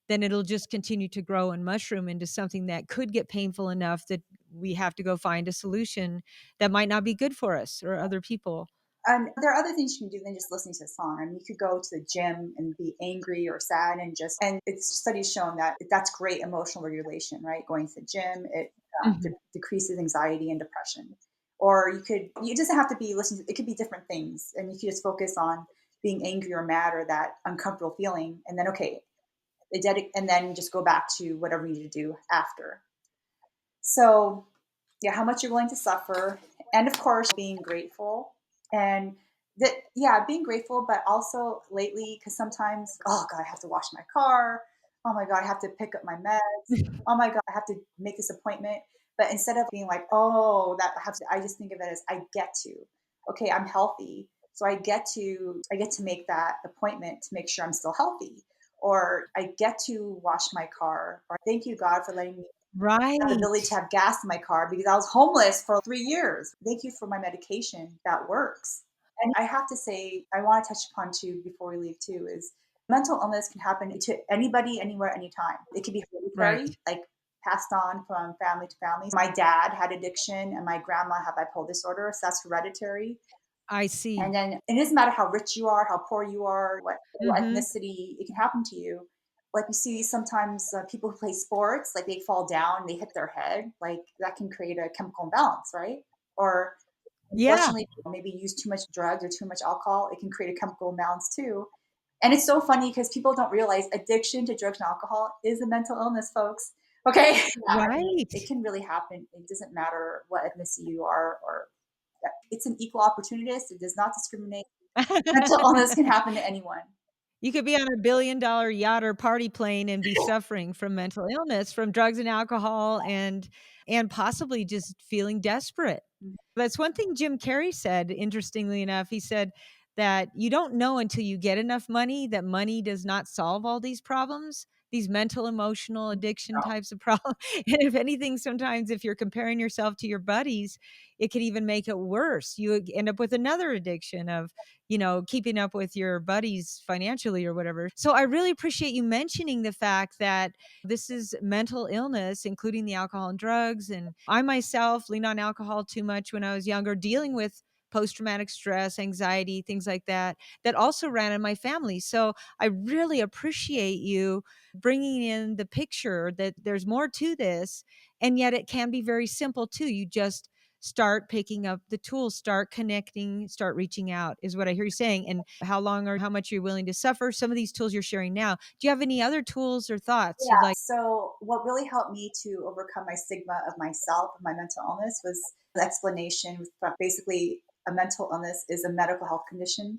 then it'll just continue to grow and mushroom into something that could get painful enough that we have to go find a solution that might not be good for us or other people. And there are other things you can do than just listening to a song. I mean, you could go to the gym and be angry or sad and it's studies shown that that's great emotional regulation, right? Going to the gym, it Mhm. decreases anxiety and depression. Or it doesn't have to be listening to, it could be different things. And you could just focus on being angry or mad or that uncomfortable feeling. And then, okay, and then just go back to whatever you need to do after. So, yeah, how much you're willing to suffer, and of course, being grateful, and that, yeah, being grateful, but also lately, because sometimes, oh God, I have to wash my car. Oh my God, I have to pick up my meds. Oh my God, I have to make this appointment. But instead of being like, oh, that I have to, I just think of it as I get to. Okay, I'm healthy, so I get to make that appointment to make sure I'm still healthy, or I get to wash my car, or thank you God for letting me have the ability to Right. have gas in my car because I was homeless for 3 years. Thank you for my medication that works. And I have to say, I want to touch upon too before we leave too is mental illness can happen to anybody, anywhere, anytime. It can be Right. hereditary, like passed on from family to family. My dad had addiction and my grandma had bipolar disorder, so that's hereditary. I And see. then it doesn't matter how rich you are, how poor you are, what Mhm. ethnicity, it can happen to you. Like you see sometimes people who play sports, like they fall down, they hit their head, like that can create a chemical imbalance, right? Or Yeah. unfortunately, people maybe use too much drugs or too much alcohol, it can create a chemical imbalance too. And it's so funny because people don't realize addiction to drugs and alcohol is a mental illness, folks. Okay. Yeah, Right. it can really happen. It doesn't matter what ethnicity you are or it's an equal opportunist. It does not discriminate. Mental illness can happen to anyone. You could be on a billion-dollar yacht or party plane and be suffering from mental illness, from drugs and alcohol, and possibly just feeling desperate. Mhm. That's one thing Jim Carrey said, interestingly enough. He said that you don't know until you get enough money that money does not solve all these problems, these mental, emotional, addiction types of problems. And if anything, sometimes if you're comparing yourself to your buddies, it could even make it worse. You end up with another addiction of, keeping up with your buddies financially or whatever. So I really appreciate you mentioning the fact that this is mental illness, including the alcohol and drugs. And I myself leaned on alcohol too much when I was younger, dealing with post-traumatic stress, anxiety, things like that, that also ran in my family. So I really appreciate you bringing in the picture that there's more to this, and yet it can be very simple too. You just start picking up the tools, start connecting, start reaching out, is what I hear you saying. And how long or how much you're willing to suffer. Some of these tools you're sharing now. Do you have any other tools or thoughts you'd Yeah. like? So, what really helped me to overcome my stigma of myself, of my mental illness, was the explanation with basically a mental illness is a medical health condition.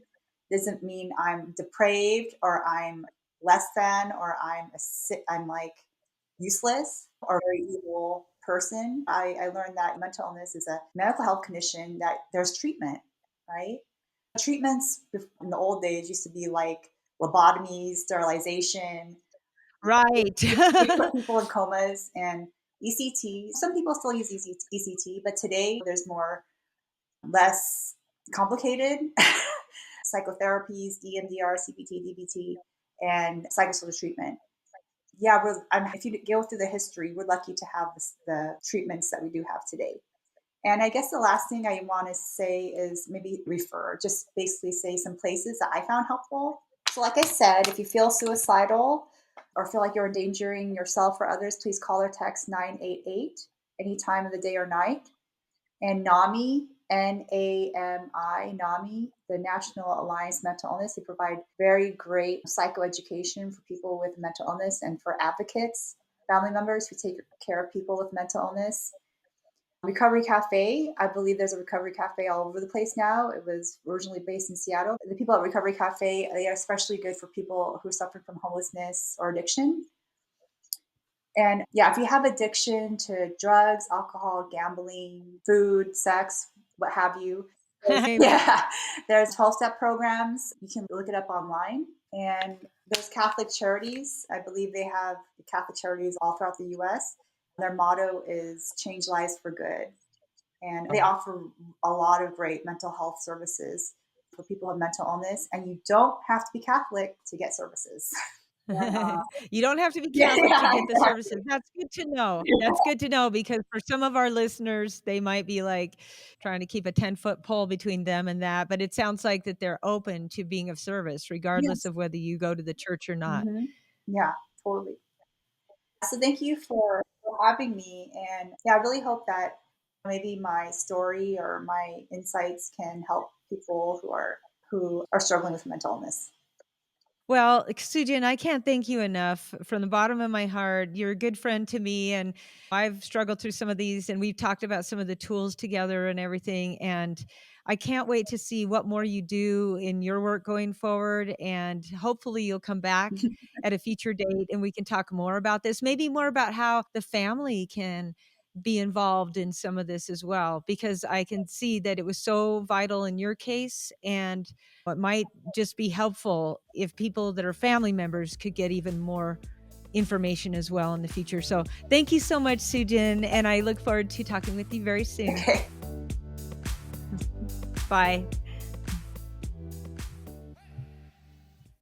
Doesn't mean I'm depraved or I'm less than or I'm like useless or a very evil person. I learned that mental illness is a medical health condition that there's treatment, right? Treatments in the old days used to be like lobotomies, sterilization, Right. we put people in comas and ECT. Some people still use ECT, but today there's less complicated psychotherapies, EMDR, CBT, DBT, and psychosocial treatment. Yeah, if you go through the history, we're lucky to have the treatments that we do have today. And I guess the last thing I want to say is maybe refer, just basically say some places that I found helpful. So, like I said, if you feel suicidal or feel like you're endangering yourself or others, please call or text 988 any time of the day or night. And NAMI, NAMI, the National Alliance Mental Illness, they provide very great psychoeducation for people with mental illness and for advocates, family members who take care of people with mental illness. Recovery Cafe, I believe there's a Recovery Cafe all over the place now. It was originally based in Seattle. The people at Recovery Cafe, they are especially good for people who suffer from homelessness or addiction. And yeah, if you have addiction to drugs, alcohol, gambling, food, sex, what have you, yeah, there's 12-step programs. You can look it up online. And there's Catholic Charities. I believe they have Catholic Charities all throughout the US. Their motto is change lives for good. And they offer a lot of great mental health services for people with mental illness. And you don't have to be Catholic to get services. And, You don't have to be yeah, Catholic to yeah, get the services. exactly. That's good to know. That's good to know because for some of our listeners, they might be like trying to keep a 10-foot pole between them and that, but it sounds like that they're open to being of service regardless Yes. of whether you go to the church or not. Yeah, totally. So thank you for having me. And yeah, I really hope that maybe my story or my insights can help people who are struggling with mental illness. Well, Sujin, I can't thank you enough from the bottom of my heart. You're a good friend to me, and I've struggled through some of these, and we've talked about some of the tools together and everything. And I can't wait to see what more you do in your work going forward. And hopefully, you'll come back at a future date and we can talk more about this, maybe more about how the family can be involved in some of this as well, because I can see that it was so vital in your case. And it might just be helpful if people that are family members could get even more information as well in the future. So thank you so much, Sujin, and I look forward to talking with you very soon. Okay. Bye.